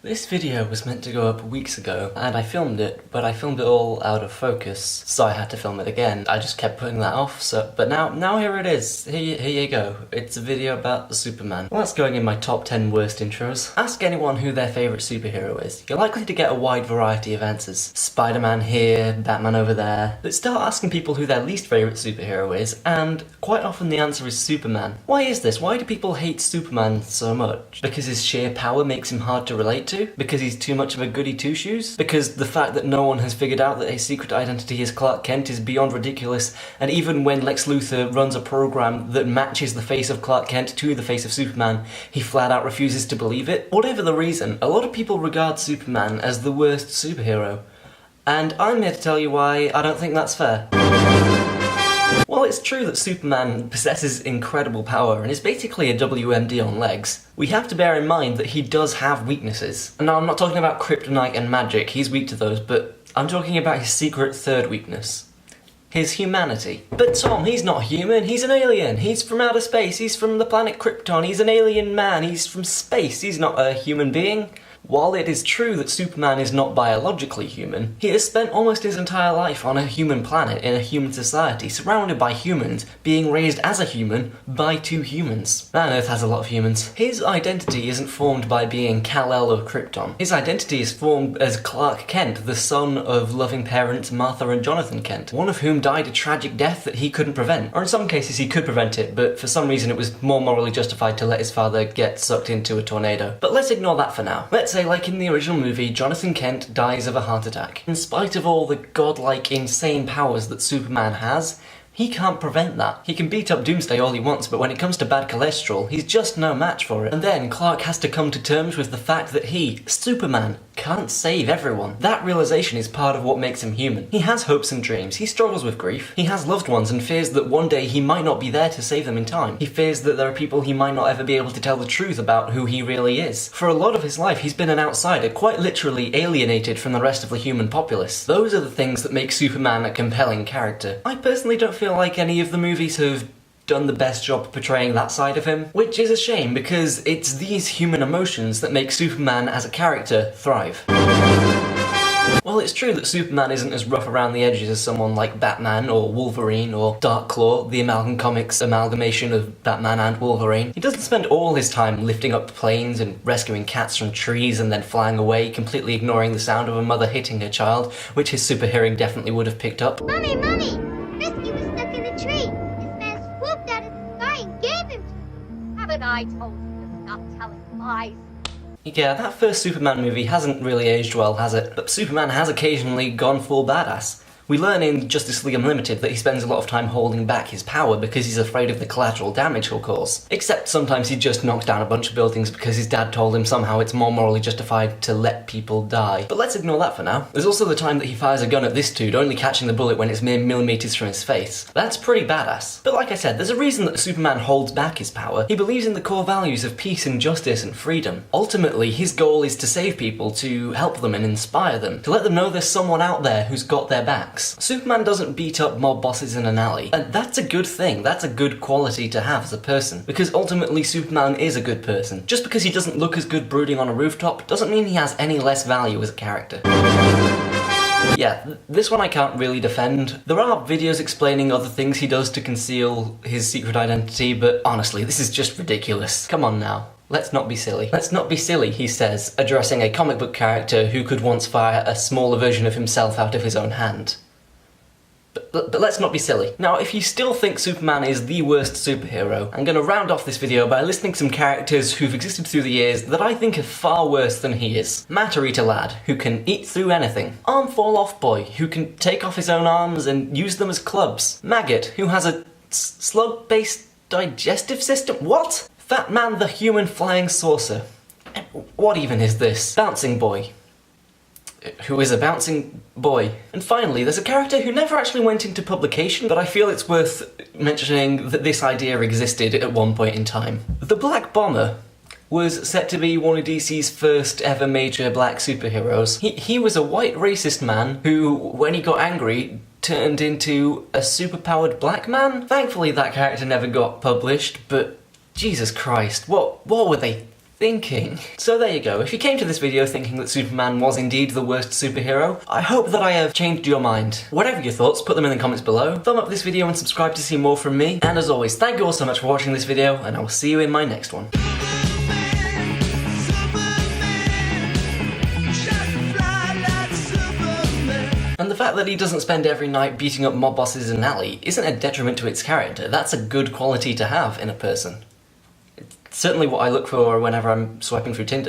This video was meant to go up weeks ago, and I filmed it, but I filmed it all out of focus, so I had to film it again. I just kept putting that off, but now here it is. Here you go. It's a video about Superman. Well, that's going in my top 10 worst intros. Ask anyone who their favourite superhero is. You're likely to get a wide variety of answers. Spider-Man here, Batman over there. But start asking people who their least favourite superhero is, and quite often the answer is Superman. Why is this? Why do people hate Superman so much? Because his sheer power makes him hard to relate to? Because he's too much of a goody two-shoes? Because the fact that no one has figured out that his secret identity as Clark Kent is beyond ridiculous, and even when Lex Luthor runs a program that matches the face of Clark Kent to the face of Superman, he flat out refuses to believe it? Whatever the reason, a lot of people regard Superman as the worst superhero. And I'm here to tell you why I don't think that's fair. While it's true that Superman possesses incredible power and is basically a WMD on legs, we have to bear in mind that he does have weaknesses. And now I'm not talking about kryptonite and magic, he's weak to those, but I'm talking about his secret third weakness. His humanity. But Tom, he's not human, he's an alien, he's from outer space, he's from the planet Krypton, he's an alien man, he's from space, he's not a human being. While it is true that Superman is not biologically human, he has spent almost his entire life on a human planet in a human society, surrounded by humans, being raised as a human by two humans. Man, Earth has a lot of humans. His identity isn't formed by being Kal-El of Krypton. His identity is formed as Clark Kent, the son of loving parents Martha and Jonathan Kent, one of whom died a tragic death that he couldn't prevent. Or in some cases he could prevent it, but for some reason it was more morally justified to let his father get sucked into a tornado. But let's ignore that for now. Let's say, like in the original movie, Jonathan Kent dies of a heart attack. In spite of all the godlike, insane powers that Superman has, he can't prevent that. He can beat up Doomsday all he wants, but when it comes to bad cholesterol, he's just no match for it. And then Clark has to come to terms with the fact that he, Superman, can't save everyone. That realization is part of what makes him human. He has hopes and dreams, he struggles with grief, he has loved ones and fears that one day he might not be there to save them in time. He fears that there are people he might not ever be able to tell the truth about who he really is. For a lot of his life, he's been an outsider, quite literally alienated from the rest of the human populace. Those are the things that make Superman a compelling character. I personally don't feel like any of the movies have done the best job portraying that side of him, which is a shame because it's these human emotions that make Superman as a character thrive. While it's true that Superman isn't as rough around the edges as someone like Batman or Wolverine or Darkclaw, the Amalgam Comics amalgamation of Batman and Wolverine, he doesn't spend all his time lifting up planes and rescuing cats from trees and then flying away, completely ignoring the sound of a mother hitting her child, which his super hearing definitely would have picked up. Mommy! Risky was stuck in the tree. This man swooped out of the sky and gave him to me. Haven't I told you to stop telling lies? Yeah, that first Superman movie hasn't really aged well, has it? But Superman has occasionally gone full badass. We learn in Justice League Unlimited that he spends a lot of time holding back his power because he's afraid of the collateral damage he'll cause. Except sometimes he just knocks down a bunch of buildings because his dad told him somehow it's more morally justified to let people die. But let's ignore that for now. There's also the time that he fires a gun at this dude, only catching the bullet when it's mere millimeters from his face. That's pretty badass. But like I said, there's a reason that Superman holds back his power. He believes in the core values of peace and justice and freedom. Ultimately, his goal is to save people, to help them and inspire them, to let them know there's someone out there who's got their backs. Superman doesn't beat up mob bosses in an alley, and that's a good thing, that's a good quality to have as a person, because ultimately Superman is a good person. Just because he doesn't look as good brooding on a rooftop doesn't mean he has any less value as a character. Yeah, this one I can't really defend. There are videos explaining other things he does to conceal his secret identity, but honestly, this is just ridiculous. Come on now. Let's not be silly. Let's not be silly, he says, addressing a comic book character who could once fire a smaller version of himself out of his own hand. But let's not be silly. Now, if you still think Superman is the worst superhero, I'm gonna round off this video by listing some characters who've existed through the years that I think are far worse than he is. Matter-Eater Lad, who can eat through anything. Arm Fall-Off Boy, who can take off his own arms and use them as clubs. Maggot, who has a slug-based digestive system. What? Fat Man the Human Flying Saucer. What even is this? Bouncing Boy, who is a bouncing boy. And finally, there's a character who never actually went into publication, but I feel it's worth mentioning that this idea existed at one point in time. The Black Bomber was set to be one of DC's first ever major black superheroes. He was a white racist man who, when he got angry, turned into a superpowered black man. Thankfully that character never got published, but Jesus Christ, what were they thinking. So there you go. If you came to this video thinking that Superman was indeed the worst superhero, I hope that I have changed your mind. Whatever your thoughts, put them in the comments below. Thumb up this video and subscribe to see more from me. And as always, thank you all so much for watching this video, and I will see you in my next one. And the fact that he doesn't spend every night beating up mob bosses in an alley isn't a detriment to its character. That's a good quality to have in a person. It's certainly what I look for whenever I'm swiping through Tinder.